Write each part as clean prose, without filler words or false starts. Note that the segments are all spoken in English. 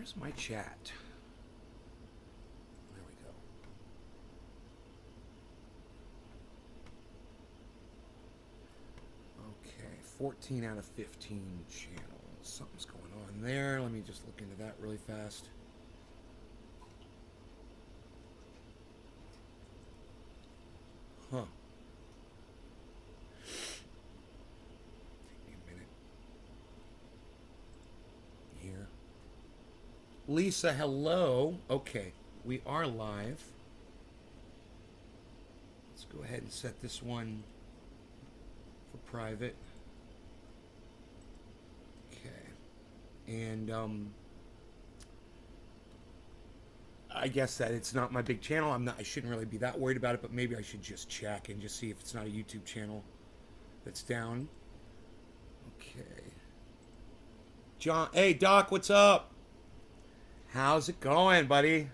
Where's my chat? There we go. Okay, 14 out of 15 channels. Something's going on there. Let me just look into that really fast. Huh. Take me a minute. Here. Lisa, hello. Okay, we are live. Let's go ahead and set this one for private. Okay. And I guess that it's not my big channel. I shouldn't really be that worried about it, but maybe I should just check and just see if it's not a YouTube channel that's down. Okay. John, hey Doc, what's up? How's it going, buddy?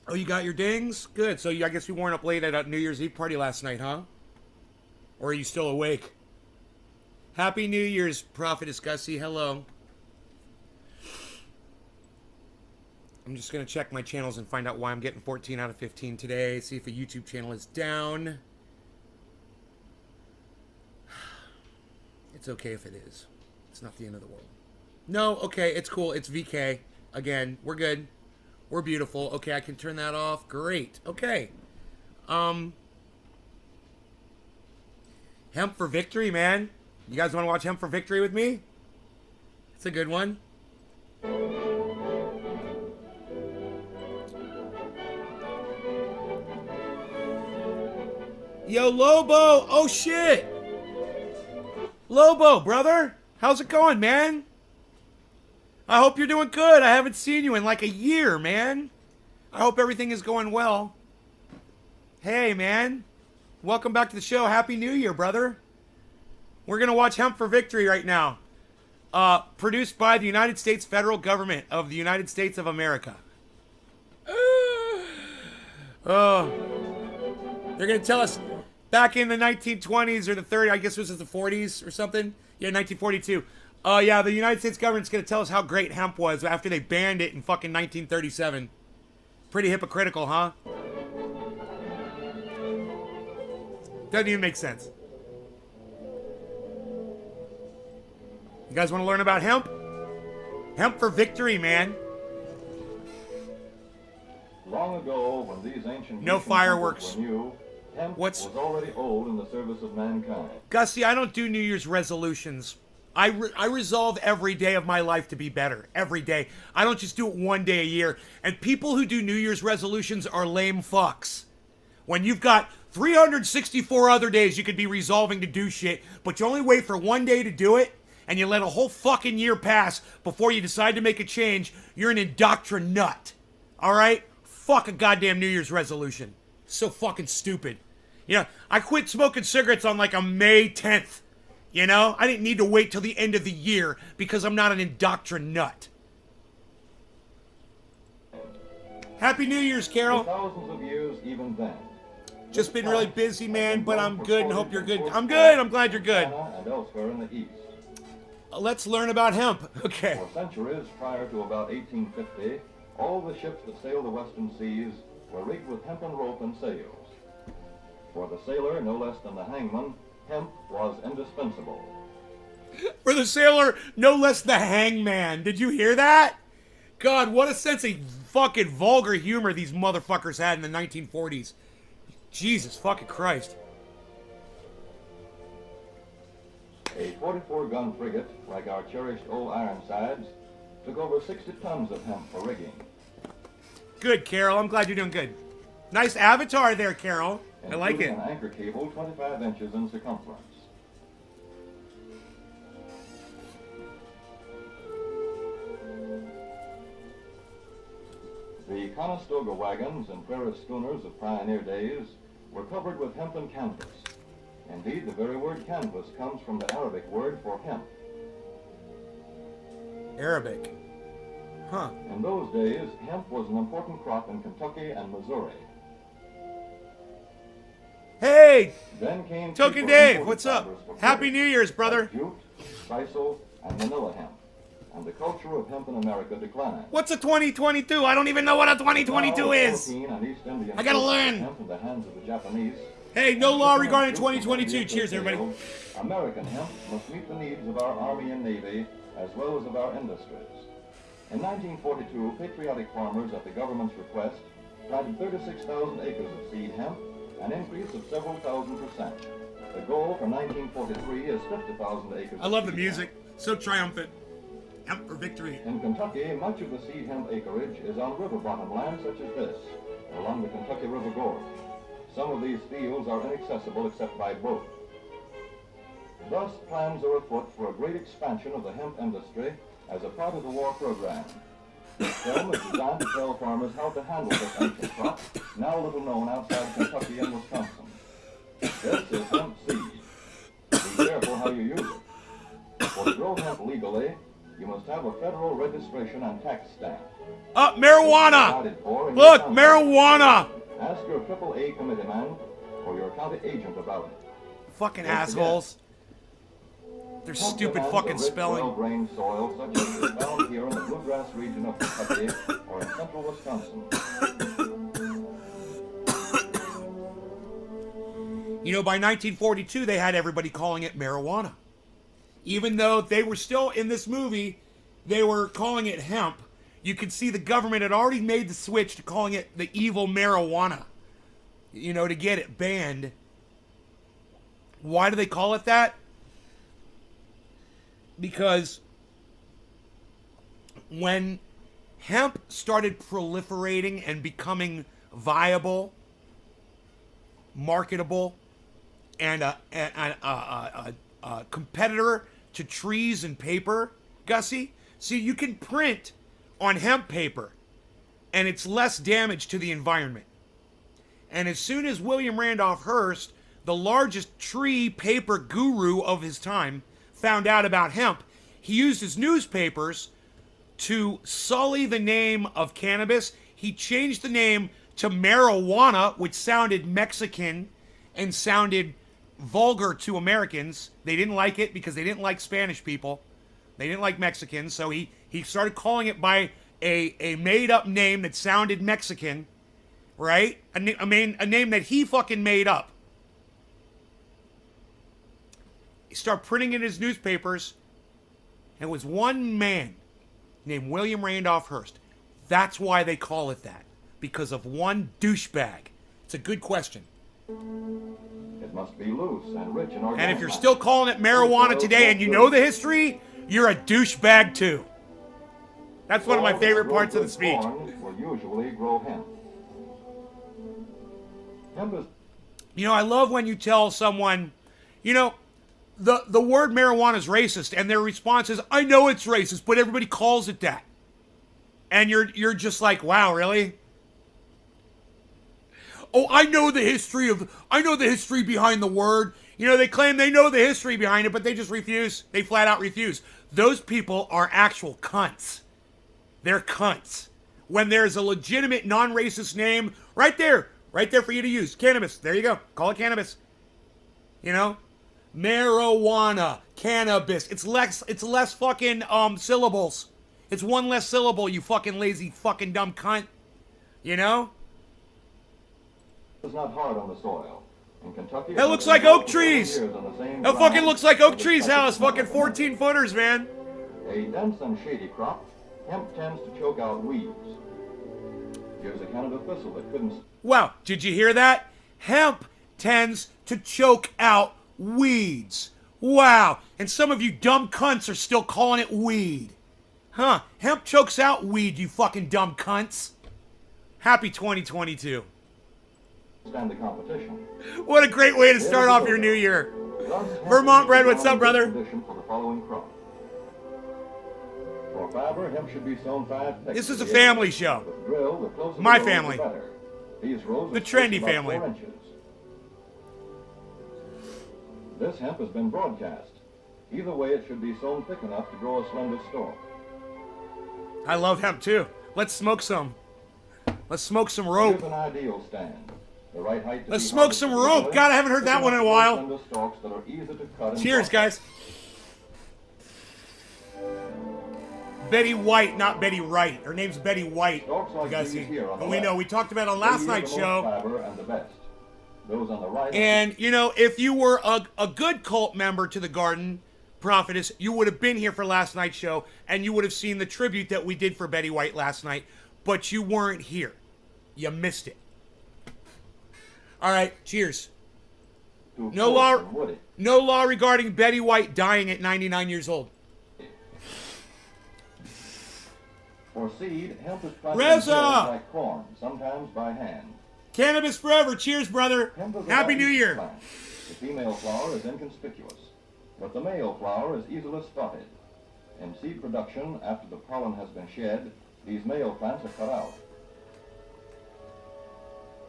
Oh, you got your dings? Good. So I guess you weren't up late at a New Year's Eve party last night, huh? Or are you still awake? Happy New Year's, Prophetess Gussie. Hello. I'm just going to check my channels and find out why I'm getting 14 out of 15 today. See if a YouTube channel is down. It's okay if it is. It's not the end of the world. No, okay, it's cool. It's VK. Again, we're good. We're beautiful. Okay, I can turn that off. Great. Okay. Hemp for Victory, man. You guys want to watch Hemp for Victory with me? It's a good one. Yo, Lobo! Oh, shit! Lobo, brother! How's it going, man? I hope you're doing good. I haven't seen you in like a year, man. I hope everything is going well. Hey, man. Welcome back to the show. Happy New Year, brother. We're going to watch Hemp for Victory right now. Produced by the United States federal government of the United States of America. Oh. They're going to tell us back in the 1920s or the 30s, I guess it was the 40s or something. Yeah, 1942. Yeah, the United States government's going to tell us how great hemp was after they banned it in fucking 1937. Pretty hypocritical, huh? Doesn't even make sense. You guys want to learn about hemp? Hemp for Victory, man. Long ago, when these ancient no fireworks. Were new, hemp was already old in the service of mankind. Gussie, I don't do New Year's resolutions. I resolve every day of my life to be better. Every day. I don't just do it one day a year. And people who do New Year's resolutions are lame fucks. When you've got 364 other days you could be resolving to do shit, but you only wait for one day to do it, and you let a whole fucking year pass before you decide to make a change, you're an indoctrinut. Alright? Fuck a goddamn New Year's resolution. So fucking stupid. You know, I quit smoking cigarettes on like a May 10th. You know? I didn't need to wait till the end of the year because I'm not an indoctrinut. Happy New Year's, Carol. For thousands of years, even then. Just been really busy, man, but I'm good and hope you're good. I'm good. I'm glad you're good. And elsewhere in the East. Let's learn about hemp. Okay. For centuries prior to about 1850, all the ships that sailed the western seas were rigged with hempen rope and sails. For the sailor, no less than the hangman, hemp was indispensable. For the sailor, no less the hangman. Did you hear that? God, what a sense of fucking vulgar humor these motherfuckers had in the 1940s. Jesus fucking Christ. A 44-gun frigate, like our cherished old Ironsides, took over 60 tons of hemp for rigging. Good, Carol. I'm glad you're doing good. Nice avatar there, Carol. I like it. An anchor cable 25 inches in circumference. The Conestoga wagons and prairie schooners of pioneer days were covered with hempen canvas. Indeed, the very word canvas comes from the Arabic word for hemp. Arabic. Huh. In those days, hemp was an important crop in Kentucky and Missouri. Hey! Then came Token Dave, what's up? Happy New Year's, brother. Jute, sisal, and manila hemp. and the culture of hemp in America declined. What's a 2022? I don't even know what a 2022 Now, is. Philippine and East Indian I gotta troops learn. Hemp in the hands of the Japanese. Hey, no law regarding Troops from 2022. India Cheers, everybody. failed. American hemp must meet the needs of our Army and Navy as well as of our industries. In 1942, patriotic farmers at the government's request planted 36,000 acres of seed hemp, an increase of several thousand%. The goal for 1943 is 50,000 acres. I love the of seed music. So triumphant. Hemp for victory. hemp. In Kentucky, much of the seed hemp acreage is on river bottom land such as this, along the Kentucky River Gorge. Some of these fields are inaccessible except by boat. Thus, plans are afoot for a great expansion of the hemp industry as a part of the war program. This film is designed to tell farmers how to handle this ancient crop, now little known outside Kentucky and Wisconsin. This is hemp seed. Be careful how you use it. For to grow hemp legally, you must have a federal registration and tax stamp. Marijuana! Provided for in Look, your county. marijuana! Ask your AAA committee man or your county agent about it. Fucking Don't forget. assholes. Their Hemp stupid demands fucking a rich, spelling. well-drained soil such as is found here in the bluegrass region of Kentucky or in central Wisconsin. You know, by 1942, they had everybody calling it marijuana. Even though they were still in this movie, they were calling it hemp. You could see the government had already made the switch to calling it the evil marijuana. You know, to get it banned. Why do they call it that? Because when hemp started proliferating and becoming viable, marketable, and a competitor to trees and paper, Gussie, see, you can print on hemp paper, and it's less damage to the environment. And as soon as William Randolph Hearst, the largest tree paper guru of his time, found out about hemp, he used his newspapers to sully the name of cannabis. He changed the name to marijuana, which sounded Mexican and sounded vulgar to Americans. They didn't like it because they didn't like Spanish people. They didn't like Mexicans, so he started calling it by a made-up name that sounded Mexican, right? A name that he fucking made up. He started printing in his newspapers, and it was one man named William Randolph Hearst. That's why they call it that, because of one douchebag. It's a good question. It must be loose and rich in organic And if you're matter. still calling it marijuana today and you know the history, you're a douchebag too. That's one of my Soil that favorite grows parts of the good speech. corn will usually grow hemp. Hemp is You know, I love when you tell someone, you know, the word marijuana is racist, and their response is, I know it's racist, but everybody calls it that. And you're just like, wow, really? Oh, I know the history behind the word. You know, they claim they know the history behind it, but they just refuse. They flat out refuse. Those people are actual cunts. They're cunts. When there's a legitimate non-racist name right there for you to use. Cannabis. There you go. Call it cannabis. You know? Marijuana, cannabis. It's less fucking syllables. It's one less syllable, you fucking lazy fucking dumb cunt. You know? not hard on the soil. In Kentucky, That looks like oak trees. That fucking looks like oak trees house. Fucking 14 footers, man. A dense and shady crop, hemp tends to choke out weeds. Here's a Canada thistle that couldn't. Wow, did you hear that? Hemp tends to choke out weeds. Wow, and some of you dumb cunts are still calling it weed. Huh, hemp chokes out weed, you fucking dumb cunts. Happy 2022. Stand the competition. What a great way to start off your new year. Thus, hemp Vermont is Red, what's in up, brother? condition for the following crop. For fiber, hemp should be sown 5 thick. This is a family show. With drill, the closer My the rows, the family. better. These rows The are spaced trendy about family. 4 inches. This hemp has been broadcast. Either way, it should be sown thick enough to grow a slender stalk. I love hemp too. Let's smoke some. Let's smoke some Here's rope. an ideal stand. The right height to Let's be smoke some harvested rope. easily, God, I haven't heard thick that one in a enough to while. grow slender stalks that are easy to cut and Cheers, process. guys. Betty White, not Betty Wright. Her name's Betty White. Stalks like You guys these see? here on the We left. know. We talked about it on They last yield night's the most show. fiber and the best. Those on the right. And, you know, if you were a good cult member to the Garden Prophetess, you would have been here for last night's show, and you would have seen the tribute that we did for Betty White last night, but you weren't here. You missed it. All right, cheers. to No Forrest law, and Woody. no law regarding Betty White dying at 99 years old. For seed, hemp is planted Reza! in fields like corn, sometimes by hand. Cannabis forever. Cheers, brother. Hemp is a Happy New large Year. plant. The female flower is inconspicuous, but the male flower is easily spotted. In seed production, after the pollen has been shed, these male plants are cut out.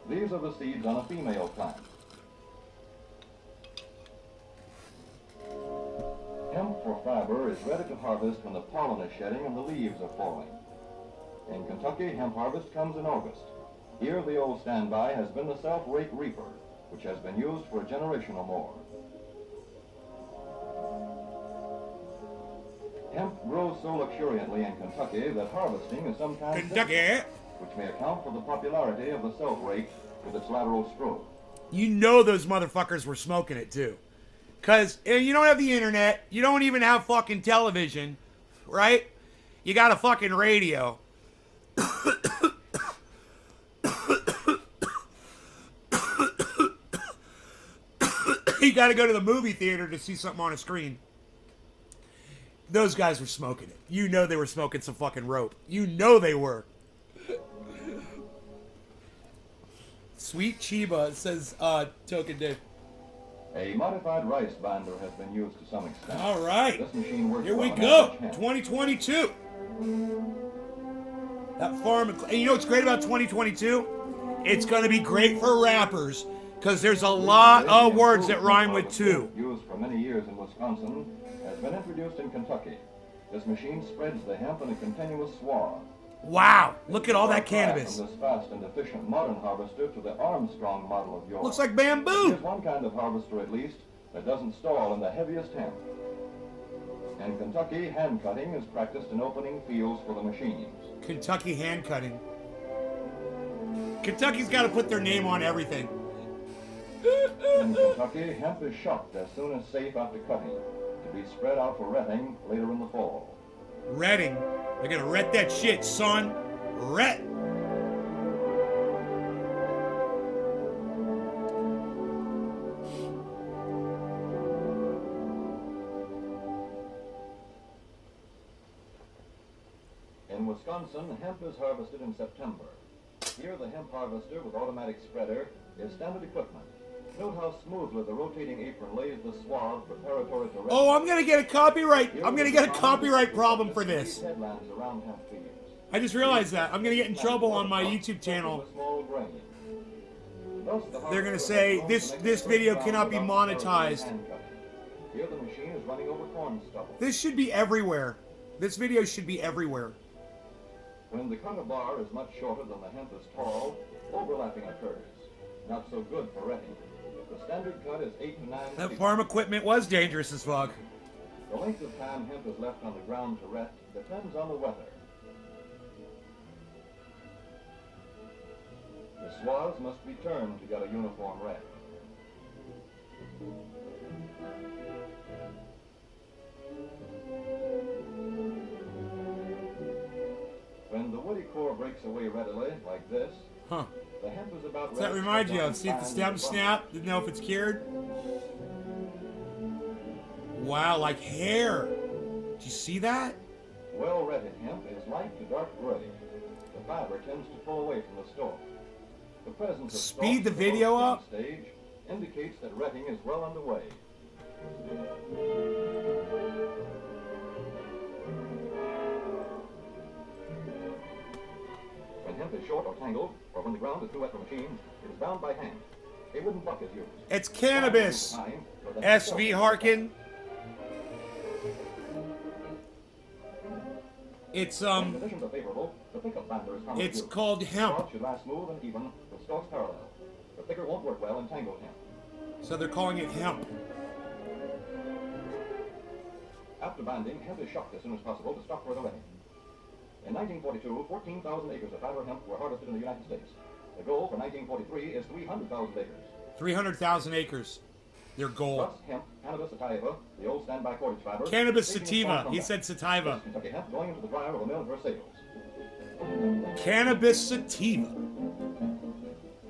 These are the seeds on a female plant. Hemp for fiber is ready to harvest when the pollen is shedding and the leaves are falling. In Kentucky, hemp harvest comes in August. Here, the old standby has been the self-rake reaper, which has been used for a generation or more. Hemp grows so luxuriantly in Kentucky that harvesting is sometimes Kentucky. difficult, which may account for the popularity of the self-rake with its lateral stroke. You know those motherfuckers were smoking it too. Because you don't have the internet. You don't even have fucking television. Right? You got a fucking radio. You got to go to the movie theater to see something on a screen. Those guys were smoking it. You know they were smoking some fucking rope. You know they were. Sweet Chiba, says Token Dave. A modified rice binder has been used to some extent. All right. This machine works Here we well on go. average hemp. 2022. That farm. And you know what's great about 2022? It's going to be great for rappers because there's a lot of words that rhyme with two. Used for many years in Wisconsin, has been introduced in Kentucky. This machine spreads the hemp in a continuous swath. Wow. Look at all that Far cannabis. From this fast and efficient modern harvester to the Armstrong model of yours. Looks like Here's bamboo. one kind of harvester, at least, that doesn't stall in the heaviest hemp. In Kentucky, hand cutting is practiced in opening fields for the machines. Kentucky hand cutting. Kentucky's got to put their name on everything. In Kentucky, hemp is shucked as soon as safe after cutting, to be spread out for retting later in the fall. Retting. They're going to ret that shit, son. Ret. In Wisconsin, hemp is harvested in September. Here, the hemp harvester with automatic spreader is standard equipment. Note how smoothly the rotating apron lays the swath preparatory to Oh, I'm going to get a copyright. I'm going to get a copyright problem for this. Headlands around hemp fields. I just realized that. I'm going to get in trouble on my YouTube channel. They're going to say this video cannot be monetized. Here the machine is running over corn stubble. This should be everywhere. This video should be everywhere. When the cutter bar is much shorter than the hemp is tall, overlapping occurs. Not so good for retting. The standard cut is 8 to 9 That feet. farm equipment was dangerous as fuck. The length of time hemp is left on the ground to ret depends on the weather. The swaths must be turned to get a uniform ret. When the woody core breaks away readily, like this, Huh. the hemp is about What's that ready to remind cut you down of? See if the and stem bind the snap? Didn't know if it's cured? Wow, like hair. Did you see that? Well-retted hemp is light to dark gray. The fiber tends to pull away from the stalk. The presence of Speed stalks the at video most up. stage indicates that retting is well underway. When hemp is short or tangled, or when the ground is too wet for machines, it is bound by hand. A wooden buck is used. It's cannabis. SV Harkin. It's When conditions are favorable, the pickup binder is commonly it's used. called hemp. Stalks should lie smooth and even, with stalks parallel. The thicker won't work well in tangled hemp. So they're calling it hemp. After binding, hemp is shocked as soon as possible to stop further retting. In 1942, 14,000 acres of fiber hemp were harvested in the United States. The goal for 1943 is 300,000 acres. 300,000 acres. Their goal. Thus, hemp, cannabis sativa, the old standby cordage fiber. Cannabis taking its sativa. form from He that. said sativa. This Kentucky hemp going into the dryer of a mill for sales. Cannabis sativa. In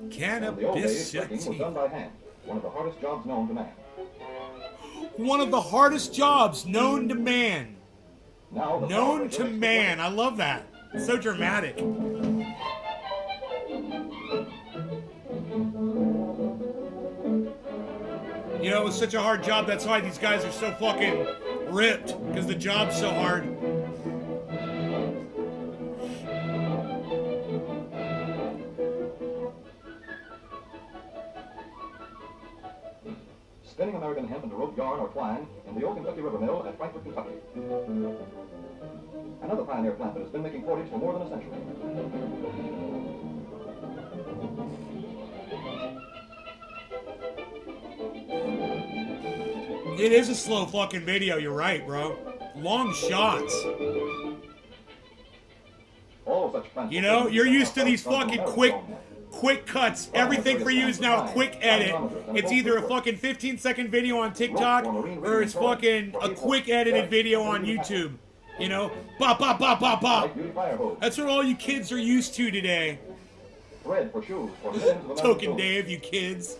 the old Cannabis days, breaking was done sativa. by hand, one of the hardest jobs known to man. One of the hardest jobs known to man. Now, the Known power to regulates man. I love that. It's so dramatic. You know, it was such a hard job. That's why these guys are so fucking ripped. Because the job's so hard. spinning American hemp into rope yarn or twine in the old Kentucky River Mill at Frankfort, Kentucky. Another pioneer plant that has been making cordage for more than a century. It is a slow fucking video, you're right, bro. Long shots. All such plants. You know, you're used to these fucking quick cuts. Everything for you is now a quick edit. It's either a fucking 15-second video on TikTok or it's fucking a quick edited video on YouTube. You know? Bop, bop, bop, bop, bop. That's what all you kids are used to today. Thread for shoes for the ends of the Token metal Dave, you kids.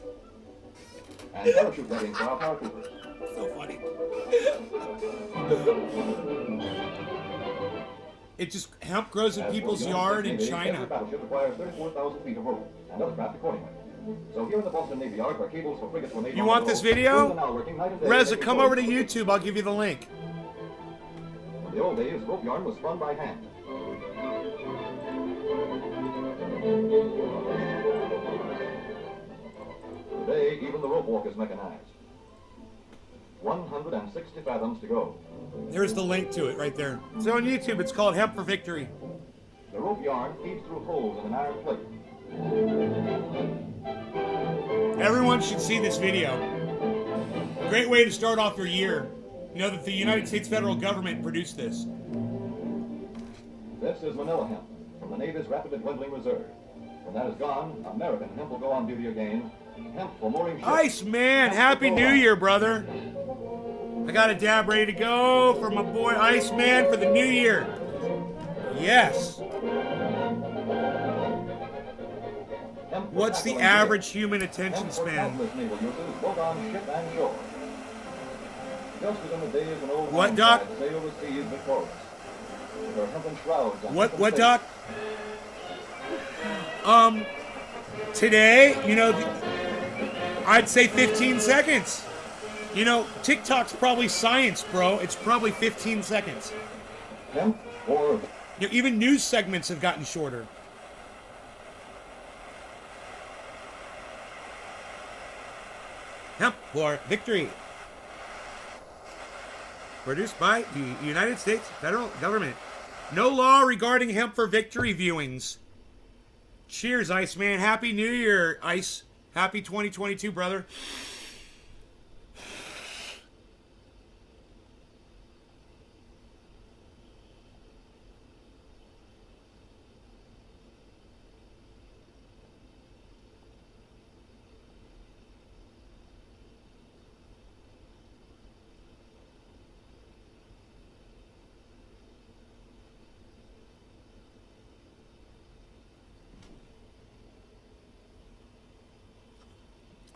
and parachute netting for our paratroopers. So funny. It just, hemp grows in As people's for the yard in United States Navy, every China. battleship requires 34,000 feet of rope, and other craft accordingly. So here in the Boston Navy Yard, where cables for frigates were made You on want the this rope, video? crews are now working night and day Reza, making come over to cordage. YouTube. I'll give you the link. In the old days, rope yarn was spun by hand. Today, even the rope walk is mechanized. 160 fathoms to go. There's the link to it right there. It's on YouTube. It's called Hemp for Victory. The rope yarn feeds through holes in an iron plate. Everyone should see this video. Great way to start off your year. You know that the United States federal government produced this. This is Manila hemp from the Navy's rapidly dwindling reserve. When that is gone, American hemp will go on duty again. Hemp for mooring ships. Iceman, Happy New Year, brother. I got a dab ready to go for my boy Iceman for the new year. Yes. Hemp for What's the tackle and average gear. human attention Hemp for span? countless naval uses, both on ship and shore. Just as in the days when old What, Ironside Doc? sailed the seas victorious. With their hempen shrouds and What, hempen Doc? Today, you know, I'd say 15 seconds. You know, TikTok's probably science, bro. It's probably 15 seconds. sails. Hemp for You know, even news segments have gotten shorter. Hemp for Victory. Produced by the United States federal government. No law regarding Hemp for Victory viewings. Cheers, Iceman. Happy New Year, Ice. Happy 2022, brother.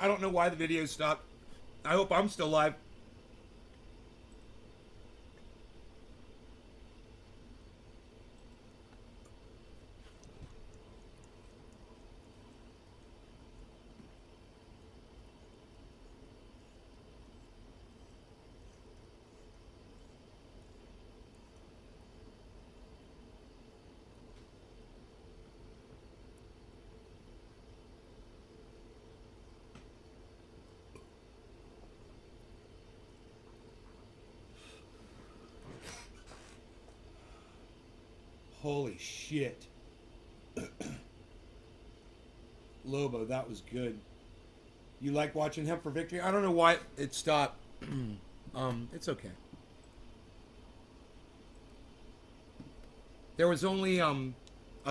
I don't know why the video stopped. I hope I'm still live. Holy shit. Lobo, that was good. You like watching Hemp for Victory? I don't know why it stopped. It's okay. There was only a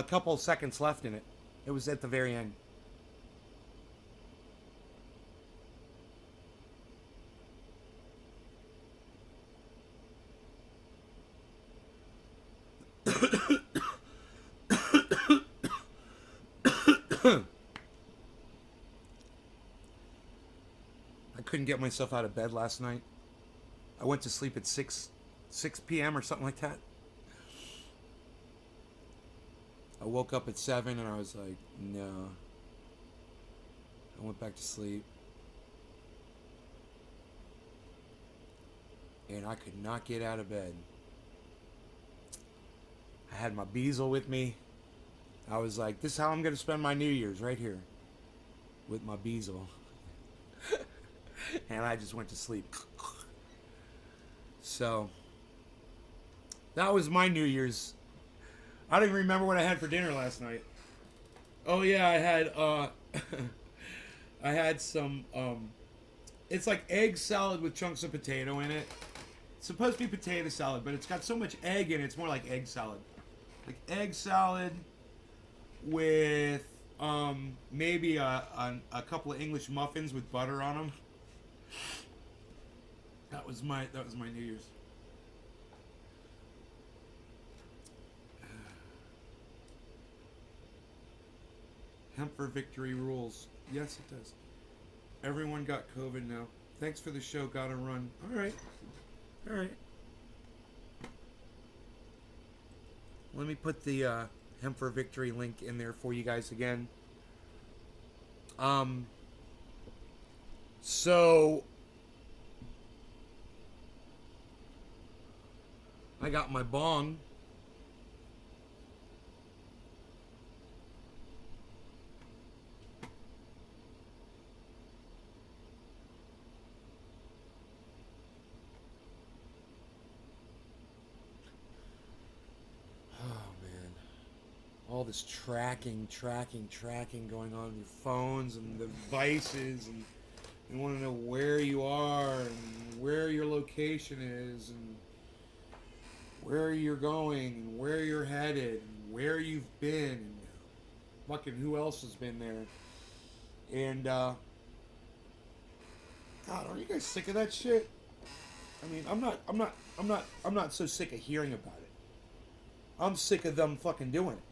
couple seconds left in it. It was at the very end. I couldn't get myself out of bed last night. I went to sleep at 6 p.m. or something like that. I woke up at 7 and I was like, no. I went back to sleep. And I could not get out of bed. I had my Beazle with me. I was like, this is how I'm going to spend my New Year's, right here. With my Beazle. And I just went to sleep. So, that was my New Year's. I don't even remember what I had for dinner last night. Oh yeah, I had some, it's like egg salad with chunks of potato in it. It's supposed to be potato salad, but it's got so much egg in it, it's more like egg salad. Like egg salad with, maybe a couple of English muffins with butter on them. That was my New Year's. Hemp for Victory rules. Yes, it does. Everyone got COVID now. Thanks for the show. Gotta run. All right. Let me put the Hemp for Victory link in there for you guys again. So I got my bong. All this tracking going on your phones and devices, and you want to know where you are and where your location is and where you're going and where you're headed and where you've been and fucking who else has been there. And God, are you guys sick of that shit? I mean, I'm not so sick of hearing about it. I'm sick of them fucking doing it.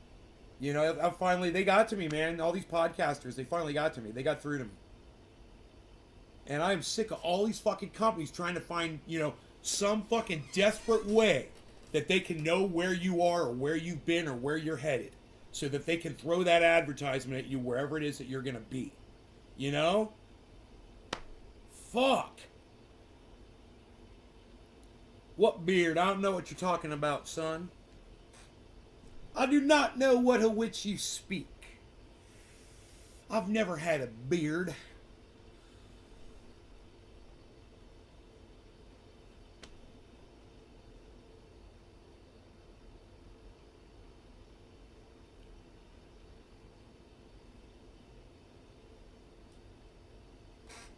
You know, I finally, they got to me, man. All these podcasters, they finally got to me. They got through to me. And I am sick of all these fucking companies trying to find, you know, some fucking desperate way that they can know where you are or where you've been or where you're headed. So that they can throw that advertisement at you wherever it is that you're going to be. You know? Fuck. What beard? I don't know what you're talking about, son. I do not know what of which you speak. I've never had a beard.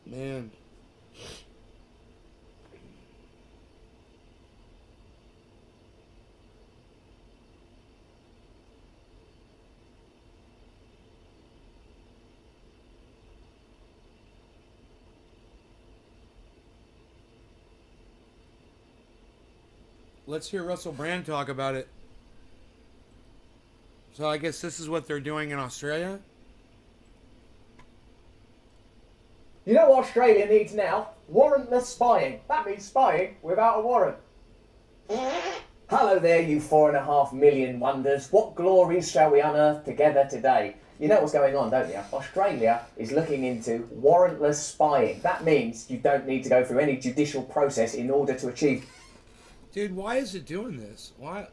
Man. Let's hear Russell Brand talk about it. So I guess this is what they're doing in Australia? You know what Australia needs now? Warrantless spying. That means spying without a warrant. Hello there, you 4.5 million wonders. What glories shall we unearth together today? You know what's going on, don't you? Australia is looking into warrantless spying. That means you don't need to go through any judicial process in order to achieve... Dude, why is it doing this? Why?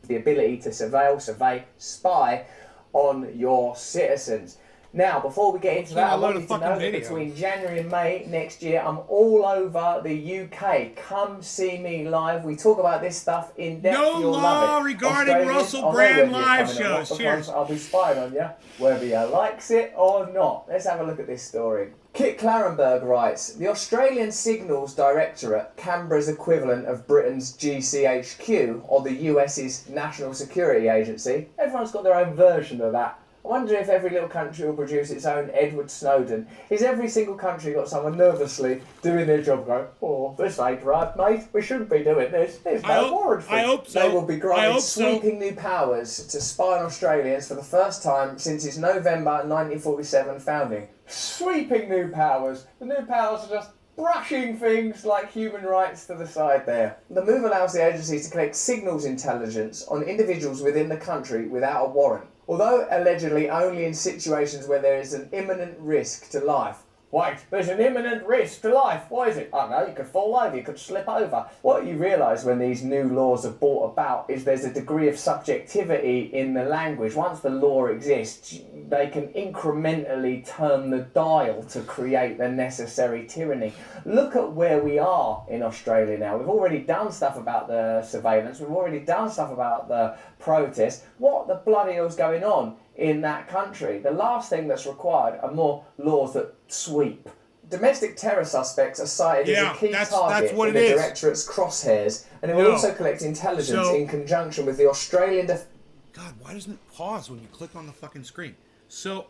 The ability to survey, spy on your citizens. Now, before we get into that, I want you to know that between January and May next year, I'm all over the UK. Come see me live. We talk about this stuff in depth. No You'll law love it. regarding Russell Brand live shows. Cheers. I'll be spying on you, whether you likes it or not. Let's have a look at this story. Kit Clarenberg writes, the Australian Signals Directorate, Canberra's equivalent of Britain's GCHQ, or the US's National Security Agency, everyone's got their own version of that. I wonder if every little country will produce its own Edward Snowden. Is every single country got someone nervously doing their job going, oh, this ain't right, mate, we shouldn't be doing this, there's no warrant for it. I hope so. They will be granted sweeping new powers to spy on Australians for the first time since its November 1947 founding. Sweeping new powers. The new powers are just brushing things like human rights to the side there. The move allows the agency to collect signals intelligence on individuals within the country without a warrant, although allegedly only in situations where there is an imminent risk to life. Wait, there's an imminent risk to life. Why is it? I don't know, you could fall over, you could slip over. What you realise when these new laws are brought about is there's a degree of subjectivity in the language. Once the law exists, they can incrementally turn the dial to create the necessary tyranny. Look at where we are in Australia now. We've already done stuff about the surveillance, we've already done stuff about the protests. What the bloody hell's going on in that country? The last thing that's required are more laws that sweep. Domestic terror suspects are cited as a key target in the Directorate's crosshairs, and it will also collect intelligence in conjunction with the Australian God, why doesn't it pause when you click on the fucking screen? So,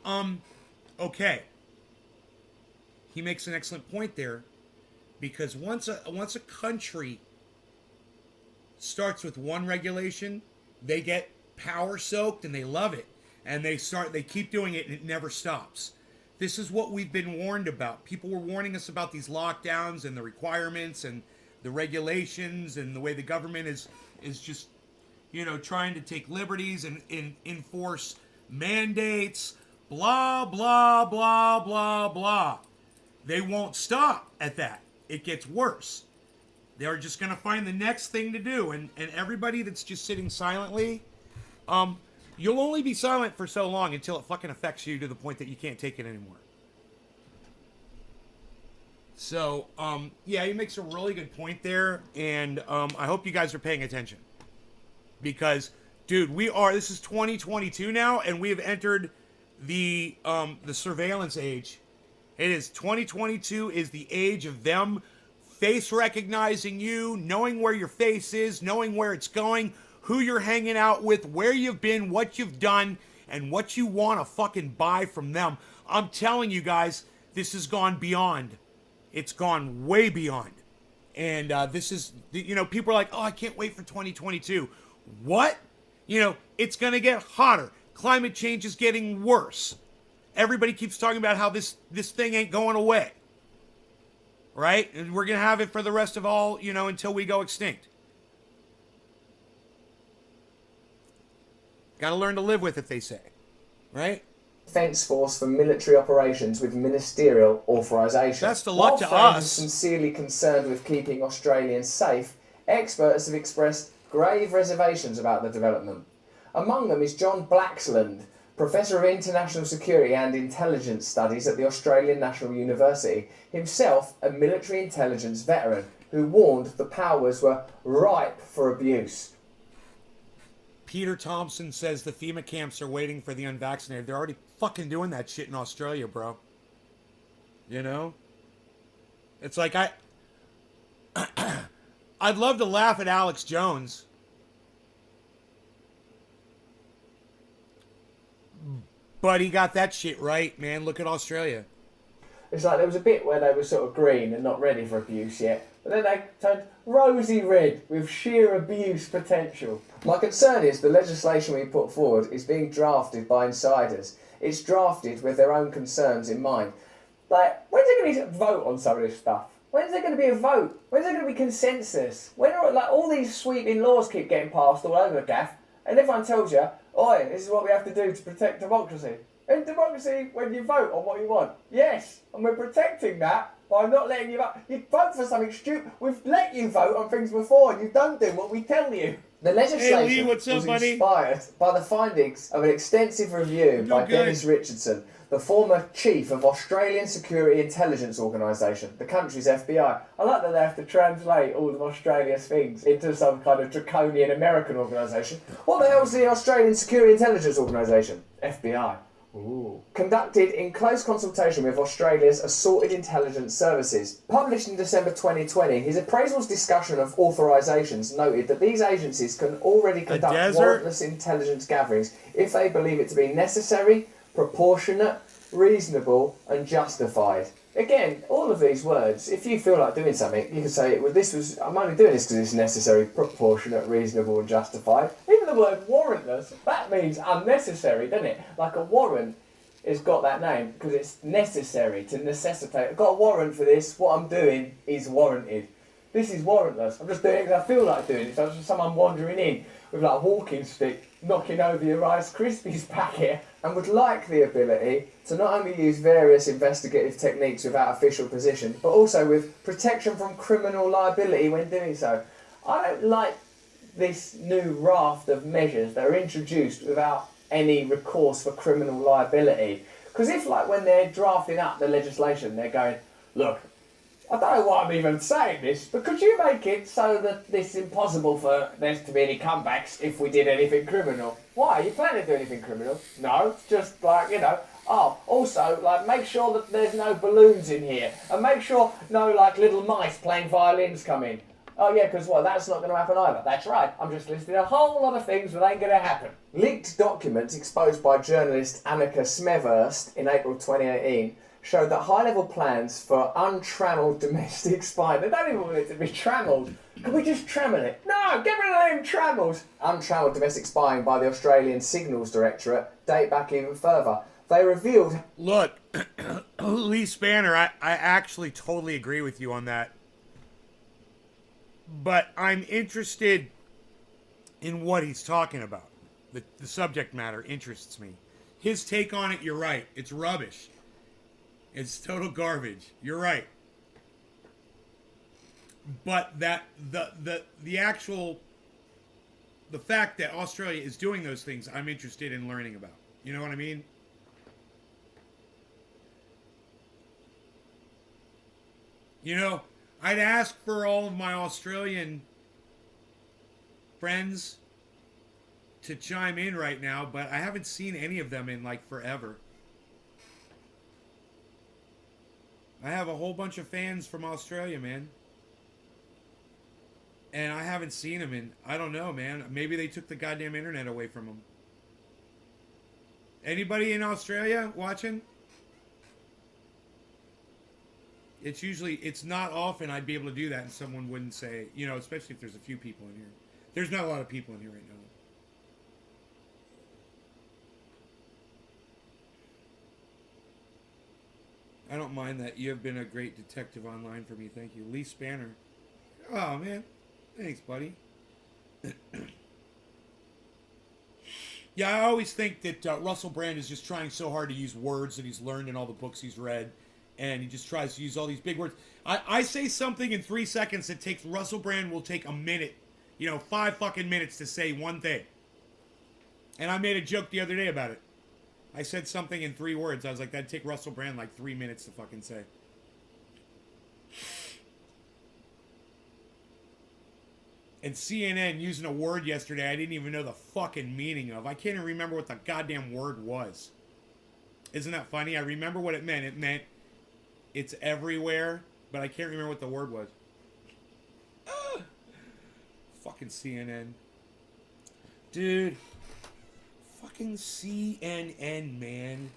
okay. He makes an excellent point there, because once a country starts with one regulation, they get power soaked and they love it. And they keep doing it and it never stops. This is what we've been warned about. People were warning us about these lockdowns and the requirements and the regulations and the way the government is just, trying to take liberties and enforce mandates, blah, blah, blah, blah, blah. They won't stop at that. It gets worse. They're just going to find the next thing to do. And everybody that's just sitting silently, you'll only be silent for so long until it fucking affects you to the point that you can't take it anymore. So, yeah, he makes a really good point there, and I hope you guys are paying attention. Because, dude, this is 2022 now, and we have entered the surveillance age. It is 2022 is the age of them face recognizing you, knowing where your face is, knowing where it's going, who you're hanging out with, where you've been, what you've done, and what you want to fucking buy from them. I'm telling you guys, this has gone beyond. It's gone way beyond. And this is, people are like, oh, I can't wait for 2022. What? It's going to get hotter. Climate change is getting worse. Everybody keeps talking about how this thing ain't going away. Right? And we're going to have it for the rest of all, until we go extinct. Got to learn to live with it, they say. Right? Defence Force for military operations with ministerial authorisation. That's the luck to While France us. is sincerely concerned with keeping Australians safe, experts have expressed grave reservations about the development. Among them is John Blaxland, Professor of International Security and Intelligence Studies at the Australian National University, himself a military intelligence veteran, who warned the powers were ripe for abuse. Peter Thompson says the FEMA camps are waiting for the unvaccinated. They're already fucking doing that shit in Australia, bro. It's like I'd love to laugh at Alex Jones. But he got that shit right, man. Look at Australia. It's like there was a bit where they were sort of green and not ready for abuse yet, but then they turned rosy red with sheer abuse potential. My concern is the legislation we put forward is being drafted by insiders. It's drafted with their own concerns in mind. Like, when's there going to be a vote on some of this stuff? When's there going to be a vote? When's there going to be consensus? When are, all these sweeping laws keep getting passed all over the gaff, and everyone tells you, oi, this is what we have to do to protect democracy. And democracy, when you vote on what you want. Yes, and we're protecting that by not letting you vote. You vote for something stupid. We've let you vote on things before, and you don't do what we tell you. The legislation was inspired by the findings of an extensive review by Dennis Richardson, the former chief of Australian Security Intelligence Organisation, the country's FBI. I like that they have to translate all of Australia's things into some kind of draconian American organisation. What the hell's the Australian Security Intelligence Organisation? FBI. Conducted in close consultation with Australia's assorted intelligence services. Published in December 2020, his appraisal's discussion of authorisations noted that these agencies can already conduct warrantless intelligence gatherings if they believe it to be necessary, proportionate, reasonable and justified. Again, all of these words, if you feel like doing something, you can say, well, I'm only doing this because it's necessary, proportionate, reasonable and justified. Even the word warrantless, that means unnecessary, doesn't it? Like a warrant has got that name because it's necessary, to necessitate. I've got a warrant for this, what I'm doing is warranted. This is warrantless. I'm just doing it because I feel like doing it. So it's just someone wandering in with like a walking stick, knocking over your Rice Krispies packet, and would like the ability to not only use various investigative techniques without official position, but also with protection from criminal liability when doing so. I don't like this new raft of measures that are introduced without any recourse for criminal liability. Because if, like, when they're drafting up the legislation, they're going, look, I don't know why I'm even saying this, but could you make it so that it's impossible for there to be any comebacks if we did anything criminal? Why? Are you planning to do anything criminal? No, just like, you know, oh, also, like, make sure that there's no balloons in here, and make sure no, like, little mice playing violins come in. Oh yeah, because what, that's not going to happen either. That's right, I'm just listing a whole lot of things that ain't going to happen. Leaked documents exposed by journalist Annika Smethurst in April 2018 showed that high-level plans for untrammelled domestic spying, they don't even want it to be trammelled. Can we just trammel it? No, get rid of them trammels! Untrammelled domestic spying by the Australian Signals Directorate date back even further. They revealed... Look, Lee Spanner, I actually totally agree with you on that. But I'm interested in what he's talking about. The subject matter interests me. His take on it, you're right. It's rubbish. It's total garbage. You're right. But that the actual the fact that Australia is doing those things, I'm interested in learning about. You know what I mean? You know, I'd ask for all of my Australian friends to chime in right now, but I haven't seen any of them in like forever. I have a whole bunch of fans from Australia, man. And I haven't seen them in, I don't know, man. Maybe they took the goddamn internet away from them. Anybody in Australia watching? It's not often I'd be able to do that and someone wouldn't say, you know, especially if there's a few people in here. There's not a lot of people in here right now. I don't mind that. You have been a great detective online for me. Thank you. Lee Spanner. Oh, man. Thanks, buddy. Yeah, I always think that Russell Brand is just trying so hard to use words that he's learned in all the books he's read. And he just tries to use all these big words. I say something in 3 seconds that takes Russell Brand will take a minute. You know, 5 fucking minutes to say one thing. And I made a joke the other day about it. I said something in 3 words. I was like, that'd take Russell Brand like 3 minutes to fucking say. And CNN using a word yesterday I didn't even know the fucking meaning of. I can't even remember what the goddamn word was. Isn't that funny? I remember what it meant. It meant it's everywhere, but I can't remember what the word was. Fucking CNN. Dude. Fucking CNN, man.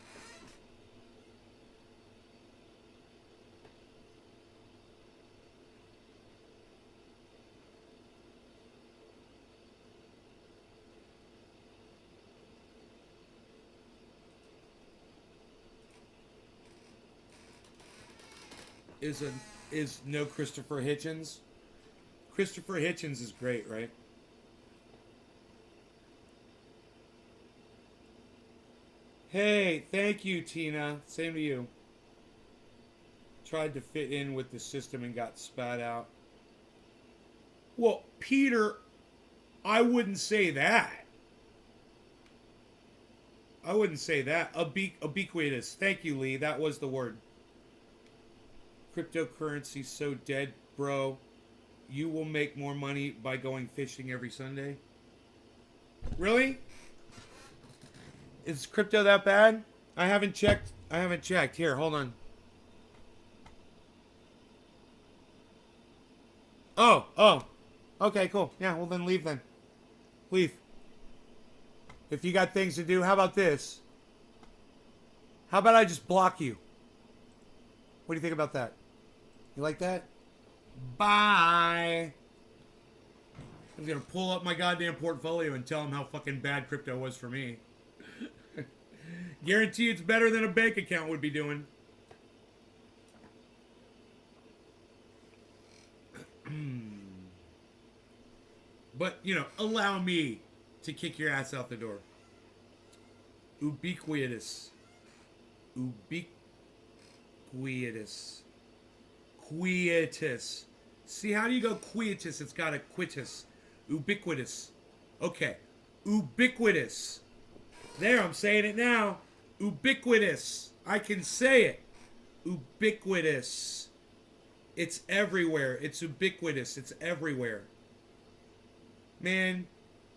Is no Christopher Hitchens? Christopher Hitchens is great, right? Hey, thank you, Tina. Same to you. Tried to fit in with the system and got spat out. Well, Peter, I wouldn't say that. I wouldn't say that. Ubiquitous. Thank you, Lee. That was the word. Cryptocurrency so dead, bro. You will make more money by going fishing every Sunday. Really? Is crypto that bad? I haven't checked. Here, hold on. Oh. Okay, cool. Yeah, well then leave then. Leave. If you got things to do, how about this? How about I just block you? What do you think about that? You like that? Bye. I'm gonna pull up my goddamn portfolio and tell him how fucking bad crypto was for me. Guarantee it's better than a bank account would be doing. But, you know, allow me to kick your ass out the door. Ubiquitous. Ubiquitous. Quietus. See, how do you go quietus? It's got a quitus. Ubiquitous. Okay. Ubiquitous. There, I'm saying it now. Ubiquitous. I can say it. Ubiquitous. It's everywhere. It's ubiquitous. It's everywhere. Man,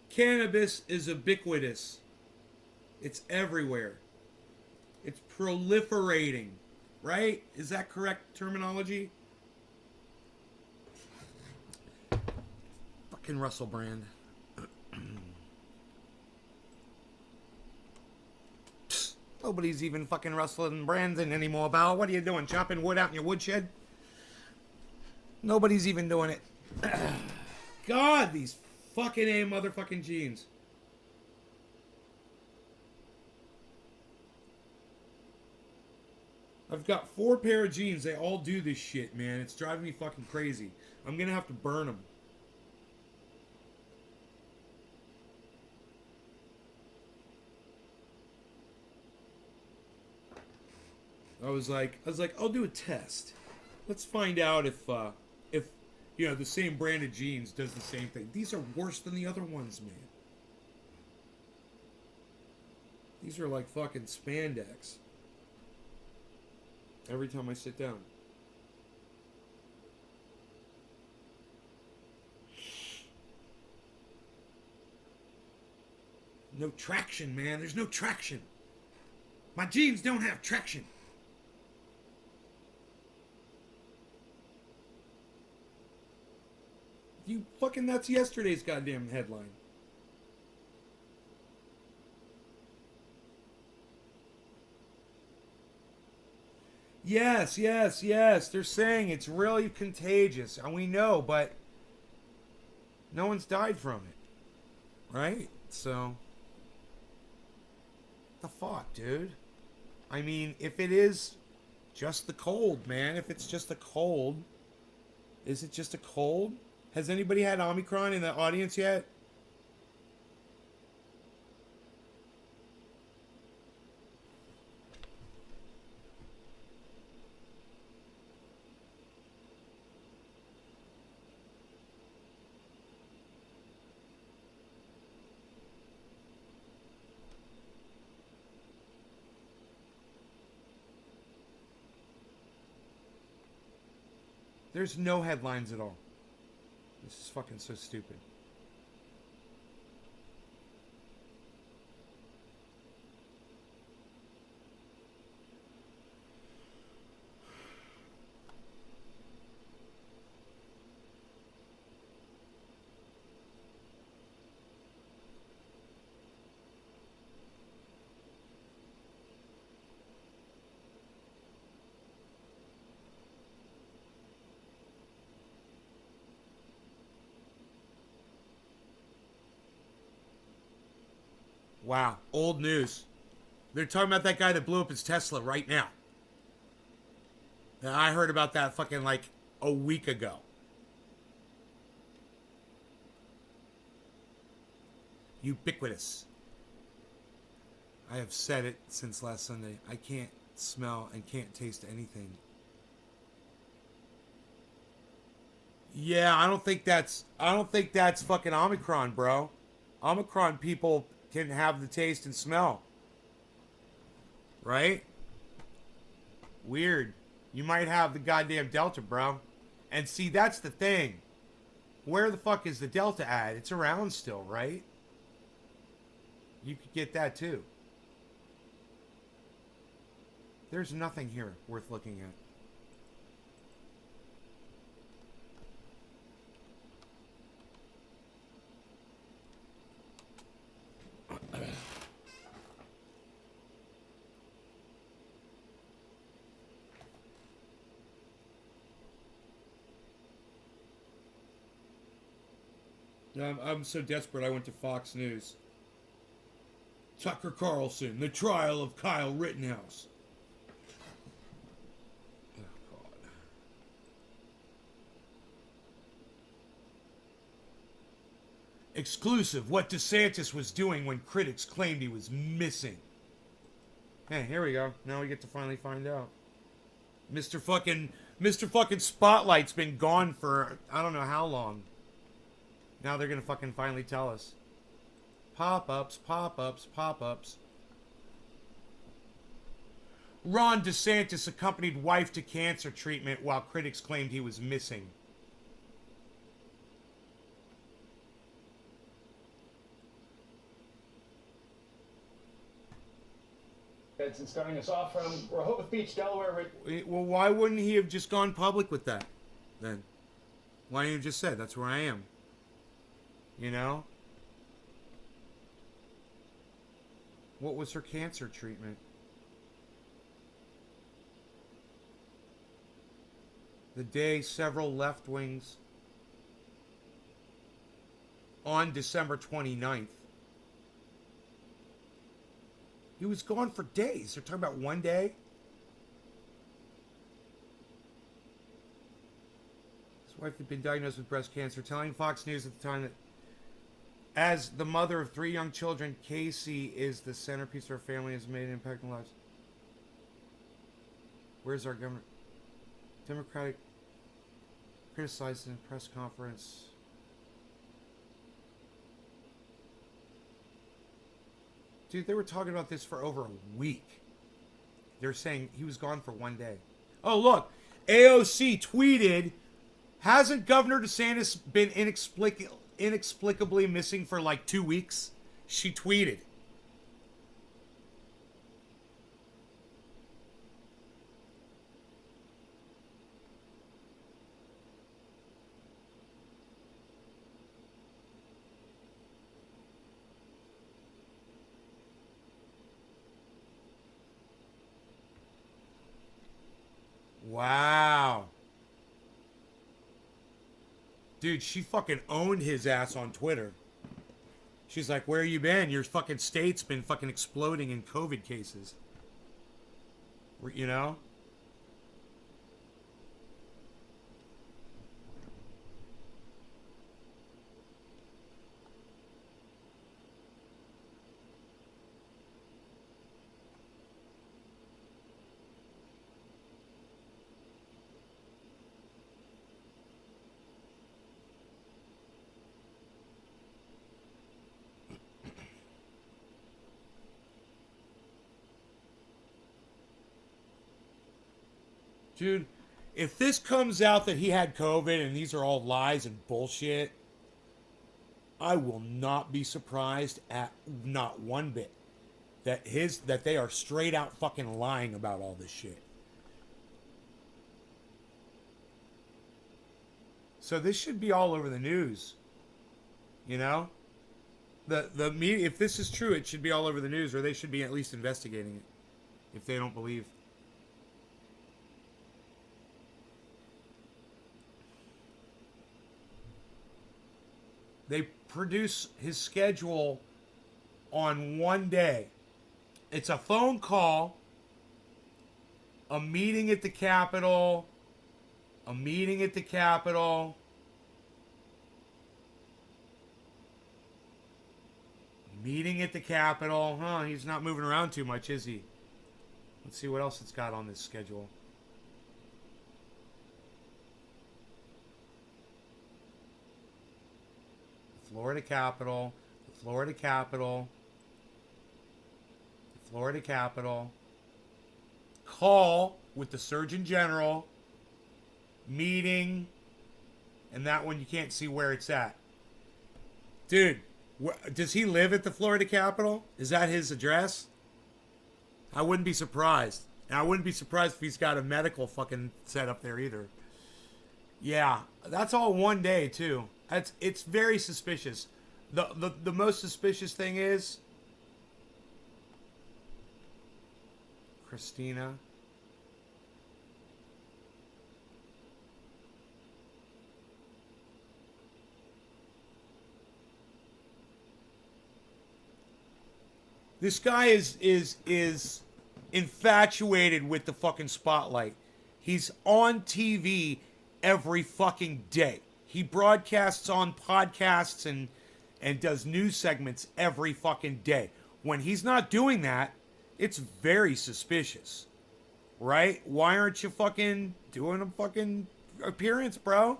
cannabis is ubiquitous. It's everywhere. It's proliferating. Right? Is that correct terminology? Fucking Russell Brand. Nobody's even fucking rustling Brandon anymore, pal. What are you doing? Chopping wood out in your woodshed? Nobody's even doing it. God, these fucking A motherfucking jeans. I've got 4 pair of jeans. They all do this shit, man. It's driving me fucking crazy. I'm gonna have to burn them. I was like, I'll do a test. Let's find out if you know, the same brand of jeans does the same thing. These are worse than the other ones, man. These are like fucking spandex. Every time I sit down. No traction, man. There's no traction. My jeans don't have traction. You fucking, that's yesterday's goddamn headline. Yes. They're saying it's really contagious. And we know, but no one's died from it. Right? So, the fuck, dude? I mean, if it is just the cold, man. If it's just a cold. Is it just a cold? Has anybody had Omicron in the audience yet? There's no headlines at all. This is fucking so stupid. Wow, old news. They're talking about that guy that blew up his Tesla right now. I heard about that fucking like a week ago. Ubiquitous. I have said it since last Sunday. I can't smell and can't taste anything. Yeah, I don't think that's fucking Omicron, bro. Omicron people can have the taste and smell. Right? Weird. You might have the goddamn Delta, bro. And see, that's the thing. Where the fuck is the Delta at? It's around still, right? You could get that too. There's nothing here worth looking at. I'm so desperate I went to Fox News. Tucker Carlson, the trial of Kyle Rittenhouse. Oh, God. Exclusive, what DeSantis was doing when critics claimed he was missing. Hey, here we go. Now we get to finally find out. Mr. fucking Spotlight's been gone for I don't know how long. Now they're gonna fucking finally tell us. Pop-ups, pop-ups, pop-ups. Ron DeSantis accompanied wife to cancer treatment while critics claimed he was missing. And starting us off from Rehoboth Beach, Delaware. Well, why wouldn't he have just gone public with that, then? Why didn't he just say, that's where I am? You know? What was her cancer treatment? The day several left wings on December 29th. He was gone for days. They're talking about one day. His wife had been diagnosed with breast cancer, telling Fox News at the time that as the mother of 3 young children, Casey is the centerpiece of her family and has made an impact in lives. Where's our government? Democratic criticized in a press conference. Dude, they were talking about this for over a week. They're saying he was gone for one day. Oh, look. AOC tweeted, hasn't Governor DeSantis been inexplicably missing for like 2 weeks? She tweeted. Wow. Dude, she fucking owned his ass on Twitter. She's like, where you been? Your fucking state's been fucking exploding in COVID cases. You know? Dude, if this comes out that he had COVID and these are all lies and bullshit, I will not be surprised at not one bit that they are straight out fucking lying about all this shit. So this should be all over the news. You know? The media, if this is true, it should be all over the news, or they should be at least investigating it if they don't believe. They produce his schedule on one day. It's a phone call, a meeting at the Capitol, a meeting at the Capitol, meeting at the Capitol. Huh, he's not moving around too much, is he? Let's see what else it's got on this schedule. Florida Capitol, the Florida Capitol, the Florida Capitol, call with the Surgeon General, meeting, and that one you can't see where it's at. Dude, does he live at the Florida Capitol? Is that his address? I wouldn't be surprised. And I wouldn't be surprised if he's got a medical fucking set up there either. Yeah, that's all one day too. It's very suspicious. The most suspicious thing is Christina. This guy is infatuated with the fucking spotlight. He's on TV every fucking day. He broadcasts on podcasts and does news segments every fucking day. When he's not doing that, it's very suspicious. Right? Why aren't you fucking doing a fucking appearance, bro?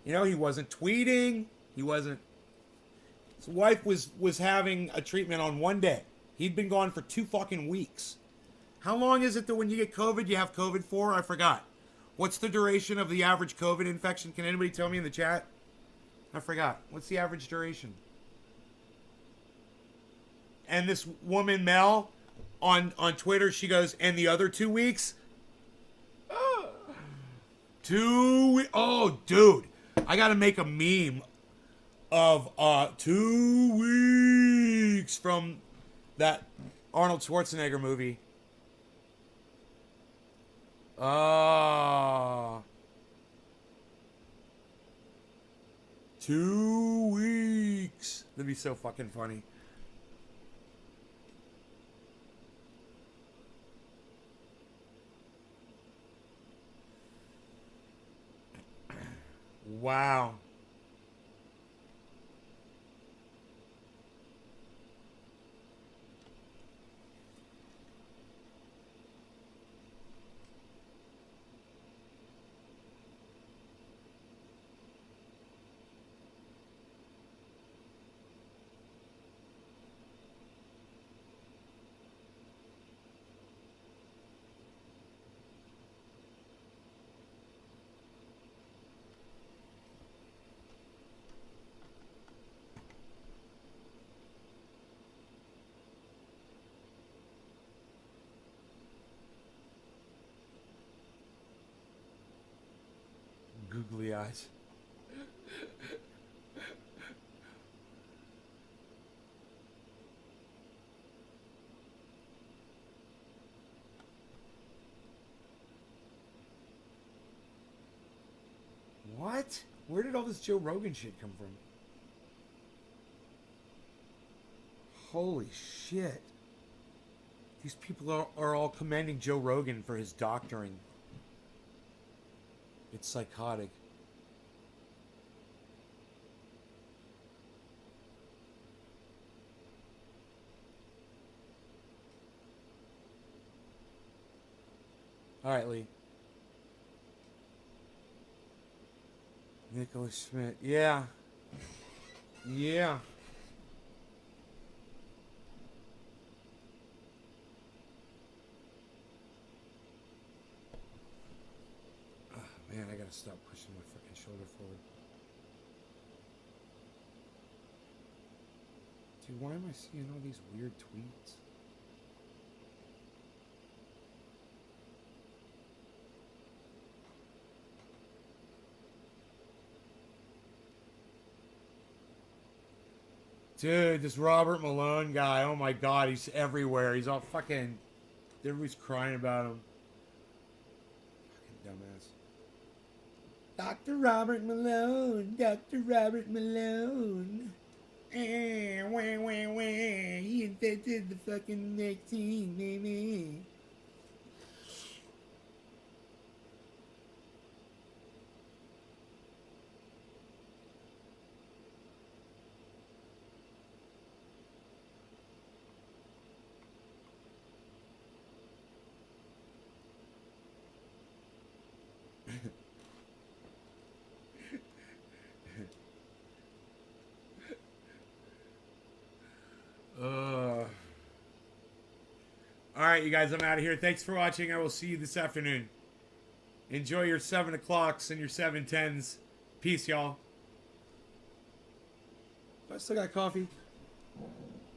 You know, he wasn't tweeting. He wasn't. His wife was having a treatment on one day. He'd been gone for 2 fucking weeks. How long is it that when you get COVID, you have COVID for? I forgot. What's the duration of the average COVID infection? Can anybody tell me in the chat? I forgot. What's the average duration? And this woman, Mel, on Twitter, she goes, and the other 2 weeks? 2 weeks. Oh, dude. I got to make a meme of 2 weeks from that Arnold Schwarzenegger movie. 2 weeks. That'd be so fucking funny. Wow. Googly eyes. What? Where did all this Joe Rogan shit come from? Holy shit. These people are all commending Joe Rogan for his doctoring. It's psychotic. All right, Lee. Nicholas Schmidt. Yeah. Yeah. Man, I gotta stop pushing my fucking shoulder forward. Dude, why am I seeing all these weird tweets? Dude, this Robert Malone guy, oh my god, he's everywhere. He's all fucking... Everybody's crying about him. Fucking dumbass. Dr. Robert Malone, Dr. Robert Malone. Wah, wah, wah. He invented the fucking vaccine, baby. Alright, you guys, I'm out of here. Thanks for watching. I will see you this afternoon. Enjoy your 7 o'clocks and your 7:10s. Peace, y'all. I still got coffee.